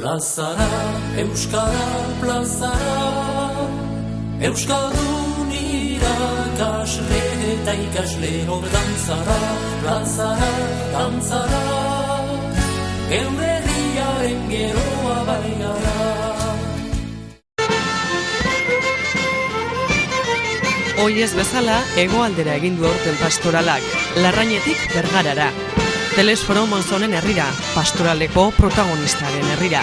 plazara, euskara plazara, euskaldun irakasle eta ikasle hor dantzara, plazara, dantzara, geure herriaren geroa baigara. Oiez bezala, hegoaldera egin du aurten pastoralak, Larrainetik Bergarara. Telesforo Monzonen herrira, pastoraleko protagonistaren herrira.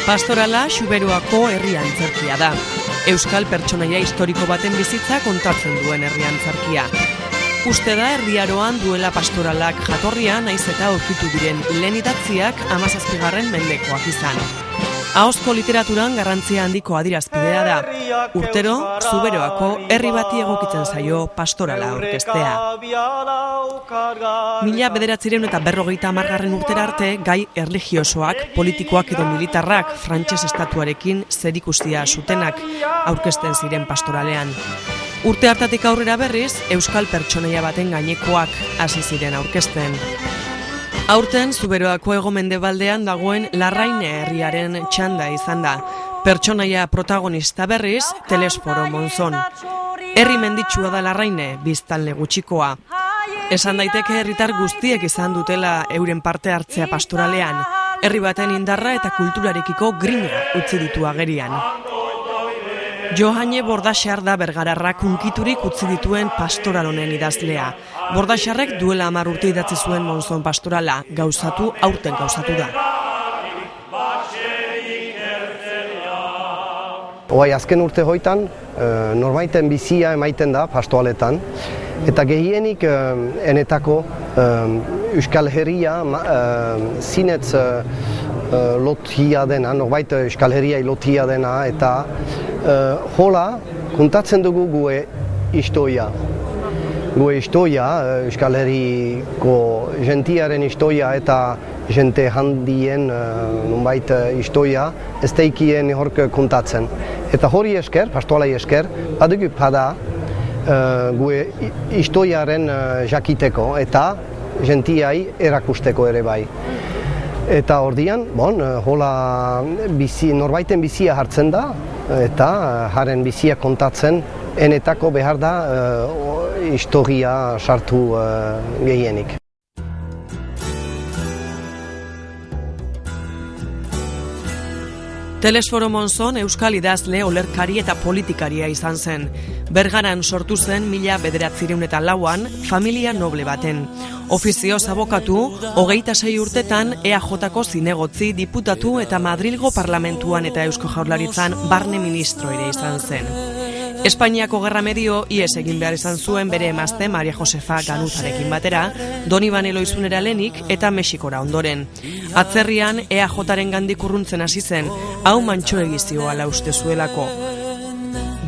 Pastorala Xuberoako herri antzerkia da. Euskal pertsonaia historiko baten bizitza kontatzen duen herri antzerkia. Uste da Erdiaroan duela pastoralak jatorria naiz eta aurkitu diren lehen idatziak 17. mendekoak izan. Ahozko literaturan garrantzia handiko adierazpidea da. Urtero, Zuberoako herri bati egokitzen zaio pastorala aurkeztea. 1940 urtera arte gai erlijiosoak, politikoak edo militarrak frantses estatuarekin zerikusia zutenak aurkezten ziren pastoralean. Urte hartatik aurrera berriz, euskal pertsonaia baten gainekoak hasi ziren aurkezten. Aurten, Zuberoako hego-mendebaldean dagoen Larraine herriaren txanda izan da. Pertsonaia protagonista berriz, Telesforo Monzon. Herri menditsua da Larraine, biztanle gutxikoa. Esan daiteke herritar guztiek izan dutela euren parte hartzea pastoralean. Herri baten indarra eta kulturarekiko grina utzi ditu agerian. Johane Bordaxar da bergararrak hunkiturik utzi dituen pastoral honen idazlea. Bordaxarrek duela 10 urte idatzi zuen Monzon pastorala, gauzatu aurten gauzatu da. Azken urte hoitan, norbaiten bizia emaiten da pastoraletan, eta gehienik enetako Euskal Herria zinetz lotia dena, norbait Euskal Herria lotia dena, eta hola kontatzen dugu gue historia. Gue historia, Euskal Herriko jentiaren historia eta jente handien nonbait historia ez teikien hork kontatzen. Eta hori esker, pastoralai esker, badugu pada gue historiaren jakiteko eta jentiai erakusteko ere bai. Eta ordian, hola norbaiten bizia hartzen da, eta haren bizia kontatzen, enetako behar da historia sartu gehienik. Telesforo Monzon euskal idazle, olerkari eta politikaria izan zen. Bergaran sortu zen 1904an familia noble baten. Ofizioz abokatu, 26 urtetan EAJ-ko zinegotzi, diputatu eta Madrilgo parlamentuan eta Eusko Jaurlaritzan barne ministro ere izan zen. Espainiako gerra medio ihes egin behar izan zuen bere emazte Maria Josefa Ganuzarekin batera, Donibane Loizunera lehenik eta Mexikora ondoren. Atzerrian EAJ-ren gandik urruntzen hasi zen, hau mantxoegizioala uste zuelako.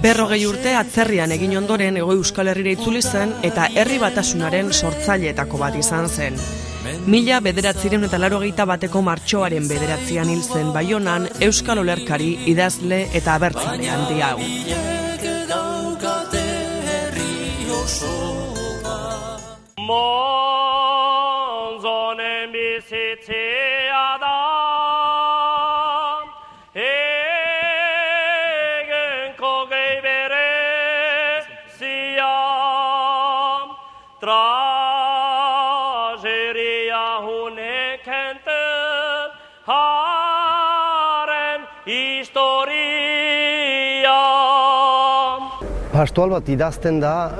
40 urte atzerrian egin ondoren Hego Euskal Herrira itzuli zen eta herri batasunaren sortzaileetako bat izan zen. 1981ko martxoaren 9 hil zen Baionan euskal olerkari, idazle eta abertzale handi hau. Monzonen bizitzea da, egenko gehi berezia, trageria hunek enten haren historia. Pastoral bat idazten da,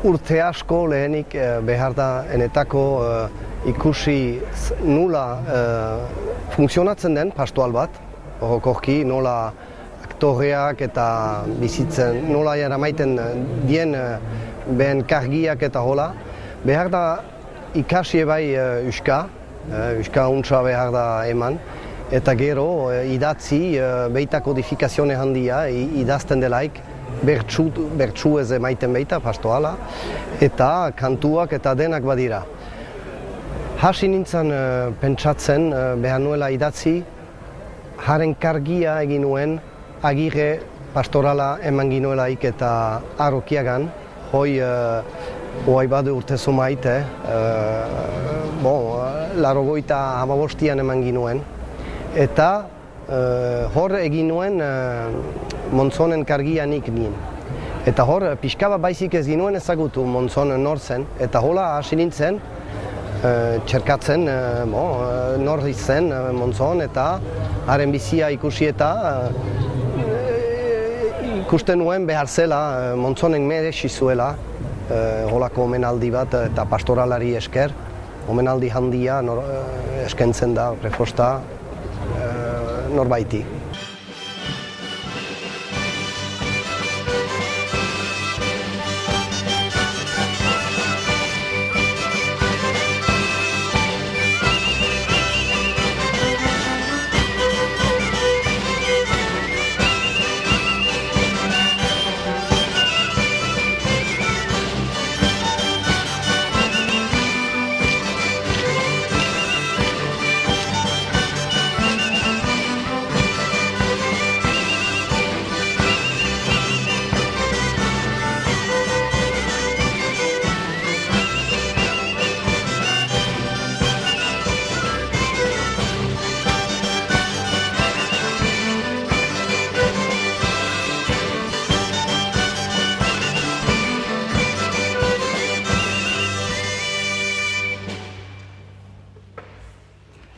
urte asko lehenik behar da enetako ikusi nola funtzionatzen den pastoral bat, orokorki nola aktoreak eta bizitzen, nola eramaiten dien behen kargiak eta hola. Behar da ikasi bai euska untsa behar da eman, eta gero idatzi beita kodifikazione handia idazten delaik, bertsu ez emaiten beita pastoala, eta kantuak eta denak badira. Hasi nintzen pentsatzen behar nuela idatzi, haren kargia egin nuen, agire pastorala eman ginuelaik eta arrokiagan, hoi badu urte zumaite, 1985 eman ginuen, eta hor egin nuen Montzonen kargianik nien. Eta hor, pixka bat baizik ez ginuen ezagutu Montzon nor zen, eta hola hasi nintzen, txerkatzen nor zen Montzon, eta haren bizia ikusi eta ikusten nuen behar zela, Montzonen merezi zuela, holako omenaldi bat eta pastoralari esker, omenaldi handia eskentzen da, prefosta norbaiti.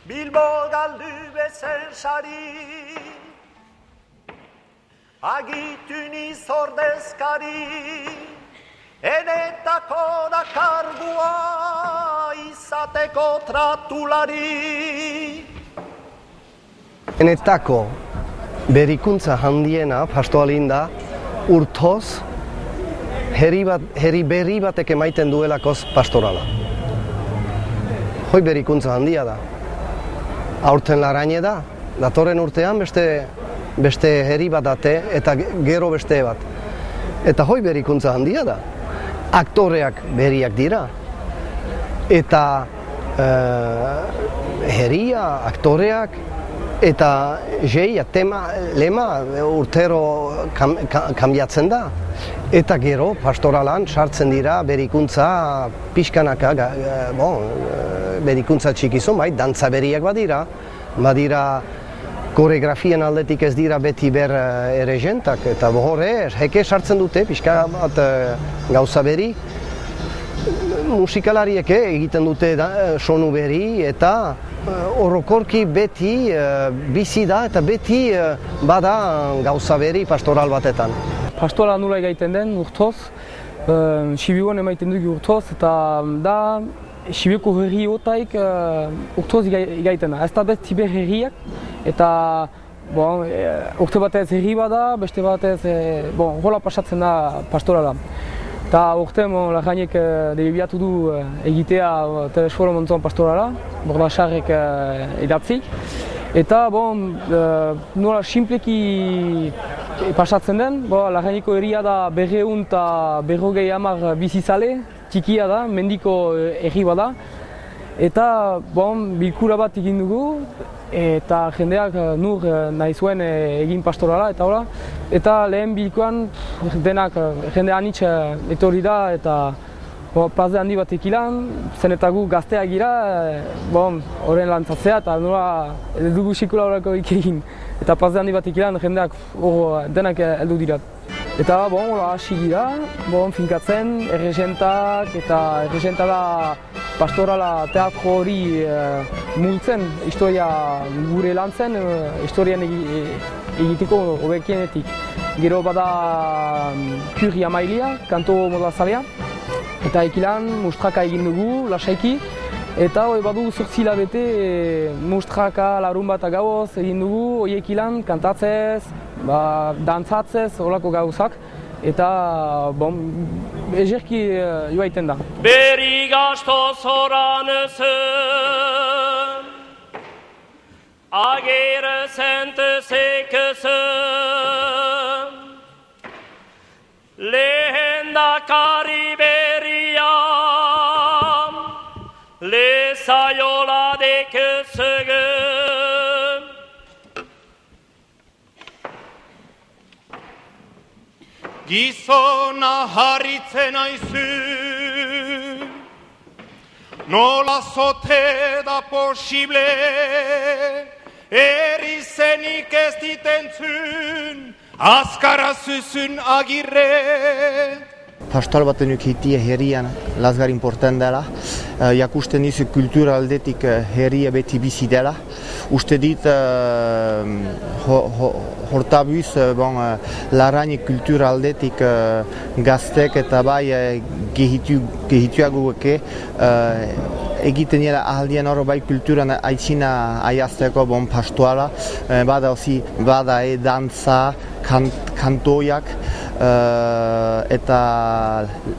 Bilbo galdu bezen sari, agitu niz ordezkari, enetako da kargua izateko tratulari. Enetako berikuntza handiena pastoalin da urtoz herri berri batek emaiten duelakoz pastorala. Hoi berikuntza handia da. Aurten Laraine da, datorren urtean beste herri bat date eta gero beste bat. Eta hoi berikuntza handia da. Aktoreak berriak dira. Eta herria, aktoreak, eta lema urtero kambiatzen da. Eta gero pastoralan sartzen dira berikuntza pixkanaka, berikuntza txikizun, dantza berriak badira koreografien aldetik ez dira beti ber erregentak, eta horre, heke sartzen dute pixka bat gauza berri, musikalariek egiten dute sonu berri, eta orokorki beti bizi da eta beti bada gauza berri pastoral batetan. Pastoala nula egaiten den urtoz, Sibiuan emaiten dugu urtoz, eta da Sibiuko herri otaik urtoz egaiten da. Ez da bez Tiber herriak, eta urte batez herri bada, beste batez hola pasatzen da pastorala. Eta urte Larainek debiatu du egitea Telesforo Montzon pastorala, Bordasarrek idatzik. Eta nola simpleki pasatzen den, Laraineko herria da 250 bizizale, txikia da, mendiko herri bada. Eta bilkura bat egin dugu, eta jendeak nur nahi zuen egin pastorala, eta hola. Eta lehen bilkuan jende anitz etorri da, eta plaze handi bat ekilan, zen eta gu gazteak gira, horren lantzatzea eta nola dugu sikula horreko egin. Eta plaze handi bat ekilan jendeak denak heldu dira. Eta hasi gira, finkatzen, erregentak, eta erregenta da pastorala teatro hori multzen, historia gure lan zen, historian egiteko hobekienetik. Gero bada kuria mailia, kanto modazalea. Eta ekilan mustraka egin dugu, lasaiki, eta badu 8 hilabete mustraka larun bat gauz egin dugu, horiek ilan kantatzez, dantzatzez, horako gauzak, eta ezerki joaiten da. Berri gasto zoran zen, agere zentezek zen, lehendakari Lezaiola dekezegen. Gizona harritzen aizu, nola zote da posible, erizenik ez ditentzun, azkara zuzun agirre. Pastoral baten ukitia herrian lazgar important dela, jakusten dizu kultura aldetik herria beti bizi dela. Uste dit hortabuz Larrañek kultura aldetik gaztek eta bai gehituagoke egiten dira ahaldien hor bai kulturan aitzina aiazteko pastoala, bada dantza, kantoiak, eta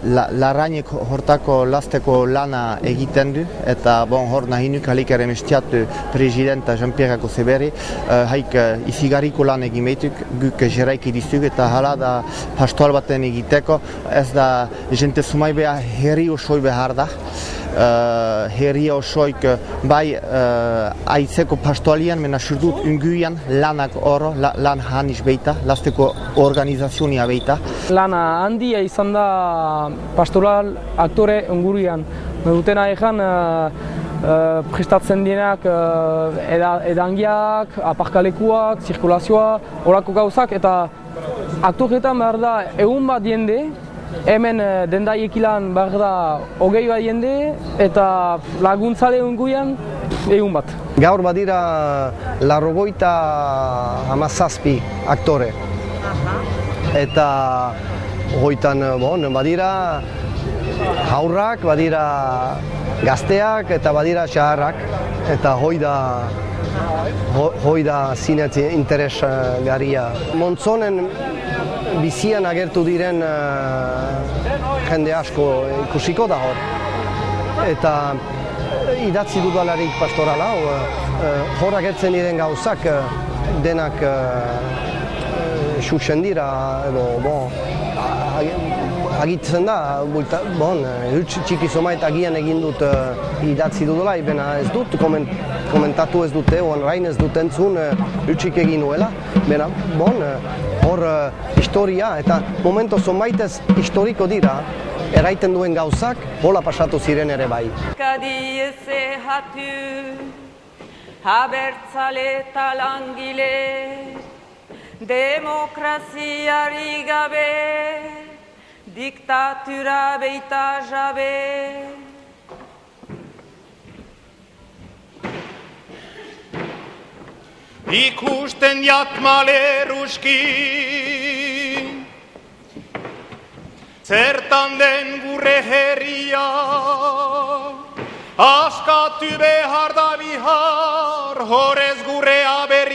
Larrañek hortako lasteko lana egiten du, eta hor nahi nuk halik ere mestiatu presidenta Jean-Pierre Coseberi, haik izigarriko lan egin behituk, guk jeraiki dizuk, eta hala da pastoal baten egiteko, ez da jente sumai behar herri osoi behar da. Herria osoik bai aitzeko pastoalian, mena surdut unguian lanak oro, lan hanis beita, lasteko organizazionia beita. Lana handia izan da pastoral aktore ungurian. Dutena egan prestatzen dienak edangiak, aparkalekuak, zirkulazioa, horako gauzak, eta aktoretan behar da egun bat jende, hemen dendaiek behar da 20 bat jende, eta laguntzale unguian egun bat. Gaur badira 97 aktore. Eta hoitan badira haurrak, badira gazteak eta badira xaharrak. Eta hoi da zinetzi interesgarria. Montzonen bizian agertu diren jende asko ikusiko da hor. Eta idatzi dudalarik pastorala, hor agertzen diren gauzak denak xuxen dira, edo agitzen da, txiki zomait agian egin dut idatzi dudala, bena ez dut komentatu ez dute, orain ez dut entzun utxik egin nuela, bena hor historia eta momento zomaitez historiko dira, eraiten duen gauzak, hola pasatu ziren ere bai. Kadi ezehatu, abertzale eta langile, demokraziari gabe, diktatura beita jabe. Ikusten jatmaleruski, zertan den gure herria, askatu behar da bihar, horrez gure aberi.